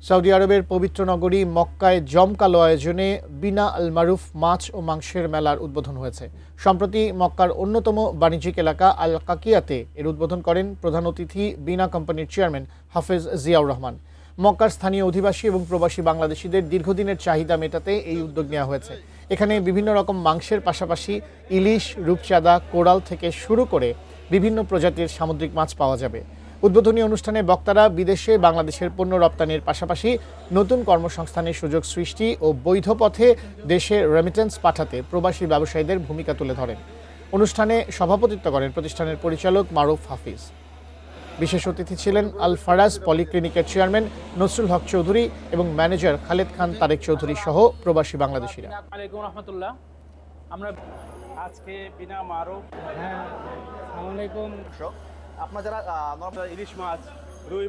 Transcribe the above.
Saudi আরবের পবিত্র নগরী মক্কায় জমকালো আয়োজনে বিনা আল মারুফ মাছ ও মাংসের মেলার উদ্বোধন হয়েছে। সম্প্রতি মক্কার অন্যতম বাণিজ্যিক এলাকা আল কাকিয়াতে এর উদ্বোধন করেন প্রধান অতিথি বিনা কোম্পানির চেয়ারম্যান হাফেজ জিয়াউর রহমান। মক্কার স্থানীয় অধিবাসী এবং প্রবাসী বাংলাদেশিদের দীর্ঘদিনের চাহিদা মেটাতে এই উদ্যোগ নেওয়া হয়েছে। এখানে বিভিন্ন রকম মাংসের পাশাপাশি ইলিশ, রূপচাঁদা, কোরাল থেকে শুরু করে বিভিন্ন প্রজাতির সামুদ্রিক মাছ পাওয়া যাবে। উদ্বোধনী অনুষ্ঠানে বক্তারা বিদেশে বাংলাদেশের পণ্য রপ্তানির পাশাপাশি নতুন কর্মসংস্থানের সুযোগ সৃষ্টি ও বৈধ পথে দেশে রেমিটেন্স পাঠাতে প্রবাসী ব্যবসায়ীদের ভূমিকা তুলে ধরেন। অনুষ্ঠানে সভাপতিত্ব করেন প্রতিষ্ঠানের পরিচালক মারুফ হাফিজ। বিশেষ অতিথি ছিলেন আল ফারাজ পলিক্লিনিকের চেয়ারম্যান নসরুল হক চৌধুরী এবং ম্যানেজার খালেদ খান তারেক চৌধুরী সহ প্রবাসী বাংলাদেশিরা। আমরা আজকে বিনা মারুফ আসসালামু আলাইকুম। আপনার যারা ইলিশ মাছ, রুই